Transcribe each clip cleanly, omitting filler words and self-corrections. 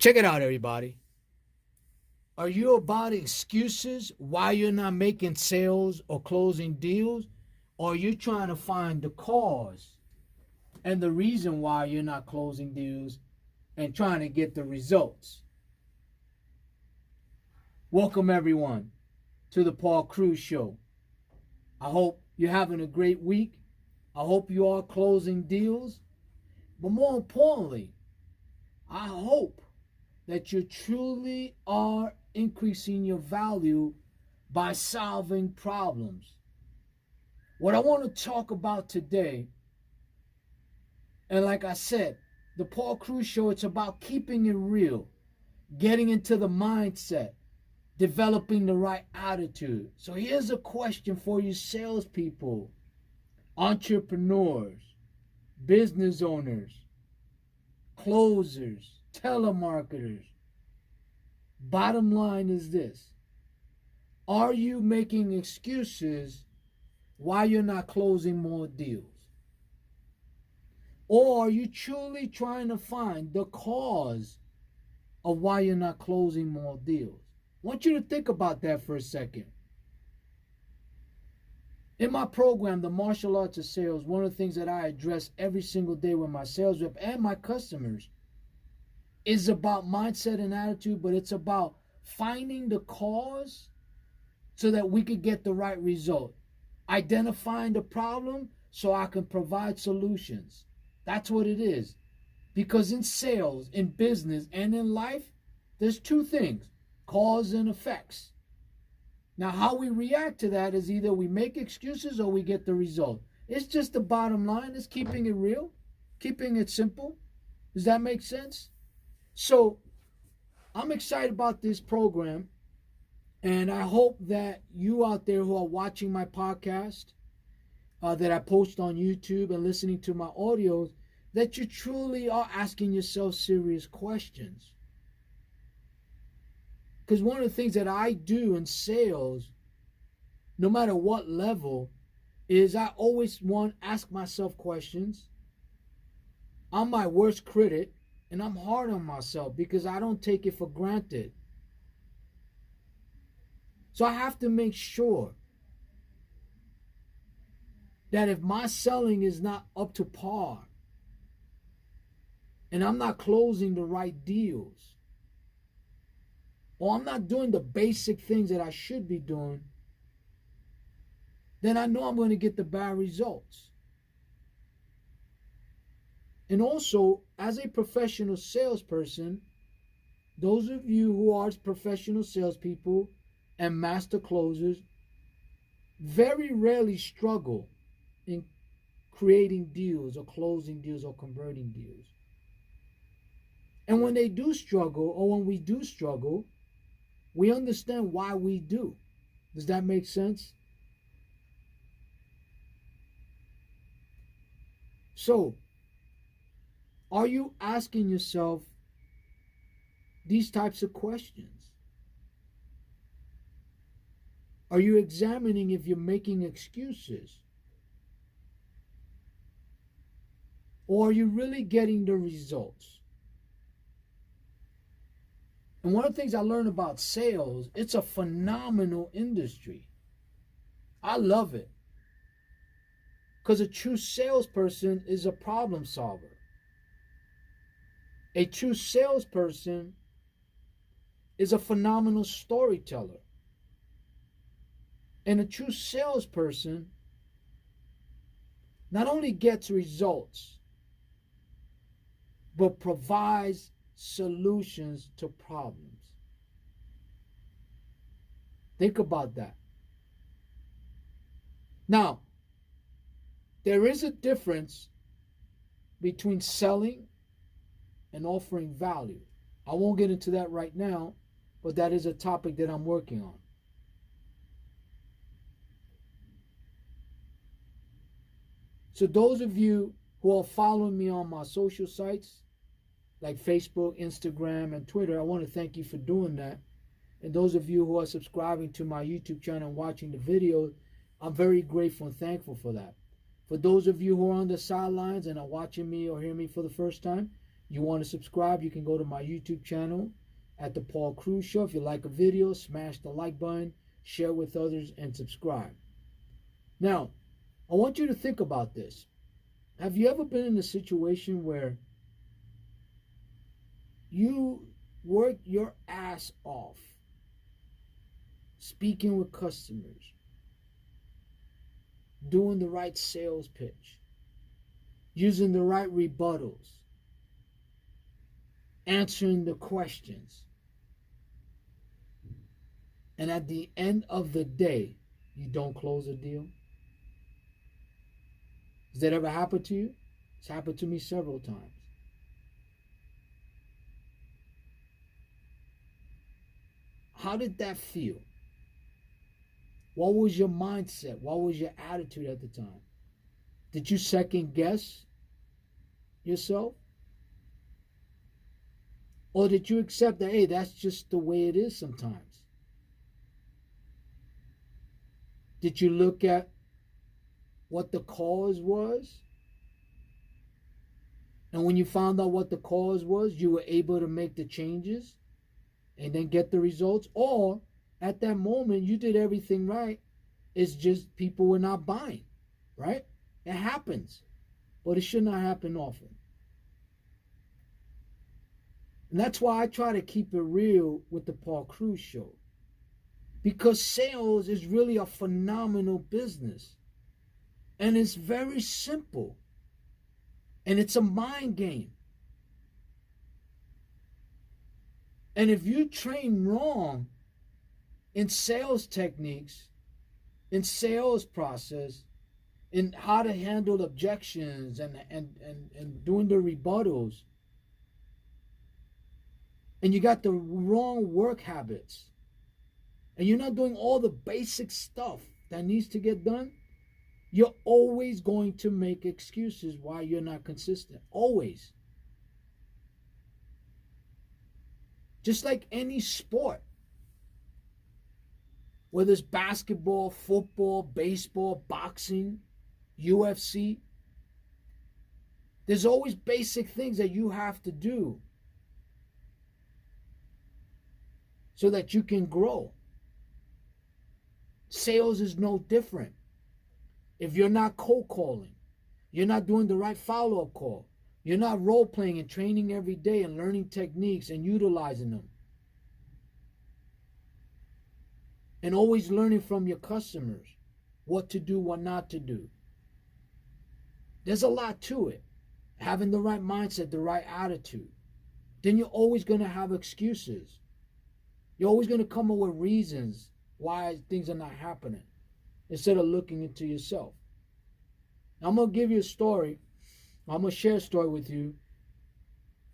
Check it out, everybody. Are you about excuses why you're not making sales or closing deals? Or are you trying to find the cause and the reason why you're not closing deals and trying to get the results? Welcome, everyone, to the Cruz Show. I hope you're having a great week. I hope you are closing deals. But more importantly, I hope that you truly are increasing your value by solving problems. What I want to talk about today, and like I said, the Cruz Show, it's about keeping it real, getting into the mindset, developing the right attitude. So here's a question for you salespeople, entrepreneurs, business owners, closers, telemarketers. Bottom line is this: are you making excuses why you're not closing more deals? Or are you truly trying to find the cause of why you're not closing more deals? I want you to think about that for a second. In my program, The Martial Arts of Sales, one of the things that I address every single day with my sales rep and my customers is about mindset and attitude, but it's about finding the cause so that we could get the right result. Identifying the problem so I can provide solutions. That's what it is. Because in sales, in business, and in life, there's two things: cause and effects. Now, how we react to that is either we make excuses or we get the result. It's just the bottom line. It's keeping it real, keeping it simple. Does that make sense? So I'm excited about this program, and I hope that you out there who are watching my podcast that I post on YouTube and listening to my audios, that you truly are asking yourself serious questions. Because one of the things that I do in sales, no matter what level, is I always ask myself questions. I'm my worst critic, and I'm hard on myself because I don't take it for granted. So I have to make sure that if my selling is not up to par and I'm not closing the right deals, or I'm not doing the basic things that I should be doing, then I know I'm going to get the bad results. And also, as a professional salesperson, those of you who are professional salespeople and master closers very rarely struggle in creating deals or closing deals or converting deals. And when they do struggle, or when we do struggle, we understand why we do. Does that make sense? So, are you asking yourself these types of questions? Are you examining if you're making excuses? Or are you really getting the results? And one of the things I learned about sales, it's a phenomenal industry. I love it. Because a true salesperson is a problem solver. A true salesperson is a phenomenal storyteller. And a true salesperson not only gets results, but provides solutions to problems. Think about that. Now, there is a difference between selling and offering value. I won't get into that right now, but that is a topic that I'm working on. So those of you who are following me on my social sites, like Facebook, Instagram, and Twitter, I want to thank you for doing that. And those of you who are subscribing to my YouTube channel and watching the video, I'm very grateful and thankful for that. For those of you who are on the sidelines and are watching me or hearing me for the first time, You want to subscribe, you can go to my YouTube channel at the Paul Cruz Show. If you like a video, smash the like button, share with others, and subscribe. Now, I want you to think about this. Have you ever been in a situation where you work your ass off speaking with customers, doing the right sales pitch, using the right rebuttals, answering the questions, and at the end of the day, you don't close a deal? Has that ever happened to you? It's happened to me several times. How did that feel? What was your mindset? What was your attitude at the time? Did you second guess yourself? Or did you accept that, hey, that's just the way it is sometimes? Did you look at what the cause was? And when you found out what the cause was, you were able to make the changes and then get the results? Or at that moment, you did everything right. It's just people were not buying, right? It happens, but it should not happen often. And that's why I try to keep it real with the Paul Cruz Show. Because sales is really a phenomenal business. And it's very simple. And it's a mind game. And if you train wrong in sales techniques, in sales process, in how to handle objections and doing the rebuttals, and you got the wrong work habits, and you're not doing all the basic stuff that needs to get done, you're always going to make excuses why you're not consistent. Always. Just like any sport, whether it's basketball, football, baseball, boxing, UFC, there's always basic things that you have to do so that you can grow. Sales is no different. If you're not cold calling, you're not doing the right follow-up call, you're not role-playing and training every day and learning techniques and utilizing them, and always learning from your customers what to do, what not to do. There's a lot to it. Having the right mindset, the right attitude. Then you're always going to have excuses. You're always going to come up with reasons why things are not happening instead of looking into yourself. Now, I'm going to give you a story. I'm going to share a story with you.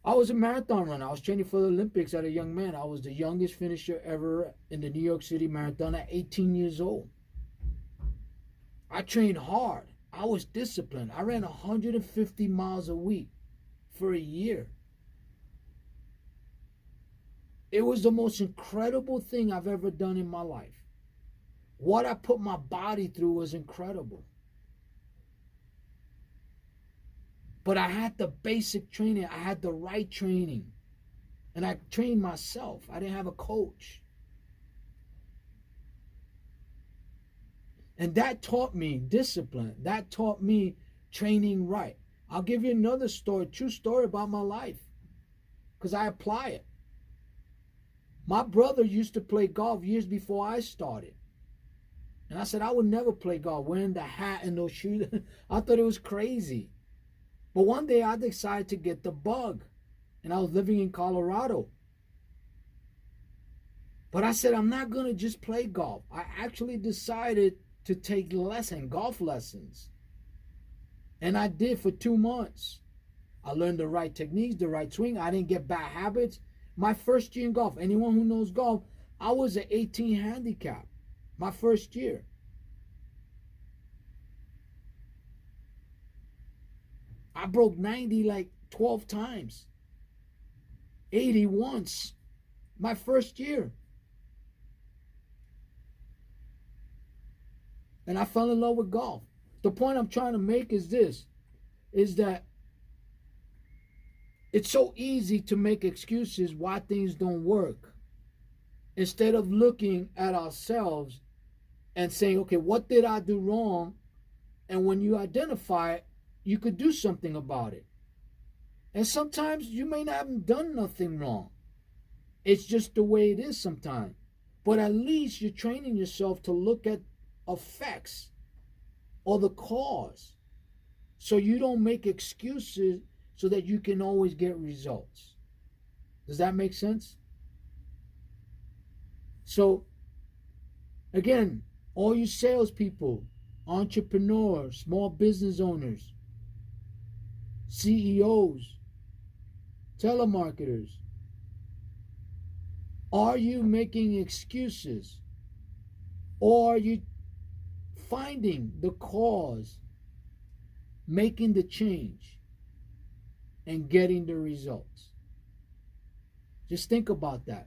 I was a marathon runner. I was training for the Olympics as a young man. I was the youngest finisher ever in the New York City Marathon at 18 years old. I trained hard. I was disciplined. I ran 150 miles a week for a year. It was the most incredible thing I've ever done in my life. What I put my body through was incredible. But I had the basic training. I had the right training. And I trained myself. I didn't have a coach. And that taught me discipline. That taught me training right. I'll give you another story, true story about my life, because I apply it. My brother used to play golf years before I started. And I said, I would never play golf wearing the hat and those shoes. I thought it was crazy. But one day I decided to get the bug. And I was living in Colorado. But I said, I'm not going to just play golf. I actually decided to take golf lessons. And I did for 2 months. I learned the right techniques, the right swing. I didn't get bad habits. My first year in golf, anyone who knows golf, I was an 18 handicap my first year. I broke 90 like 12 times. 80 once. My first year. And I fell in love with golf. The point I'm trying to make is this, is that It's so easy to make excuses why things don't work instead of looking at ourselves and saying, okay, what did I do wrong? And when you identify it, you could do something about it. And sometimes you may not have done nothing wrong. It's just the way it is sometimes. But at least you're training yourself to look at effects or the cause, so you don't make excuses so that you can always get results. Does that make sense? So, again, all you salespeople, entrepreneurs, small business owners, CEOs, telemarketers, are you making excuses, or are you finding the cause, making the change, and getting the results? Just think about that.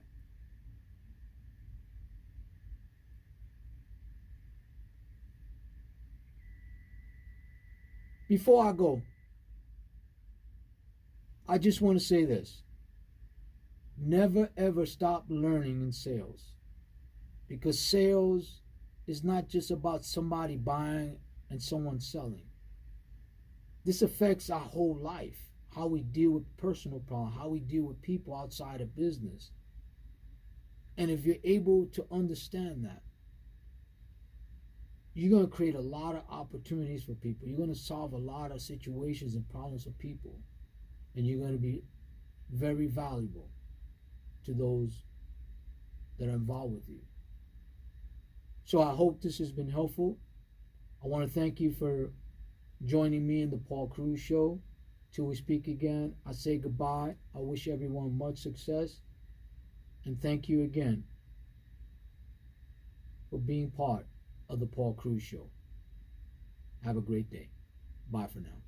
Before I go, I just want to say this. Never ever stop learning in sales, because sales is not just about somebody buying and someone selling. This affects our whole life, how we deal with personal problems, how we deal with people outside of business. And if you're able to understand that, you're going to create a lot of opportunities for people. You're going to solve a lot of situations and problems for people. And you're going to be very valuable to those that are involved with you. So I hope this has been helpful. I want to thank you for joining me in the Paul Cruz Show. Till we speak again, I say goodbye. I wish everyone much success. And thank you again for being part of the Paul Cruz Show. Have a great day. Bye for now.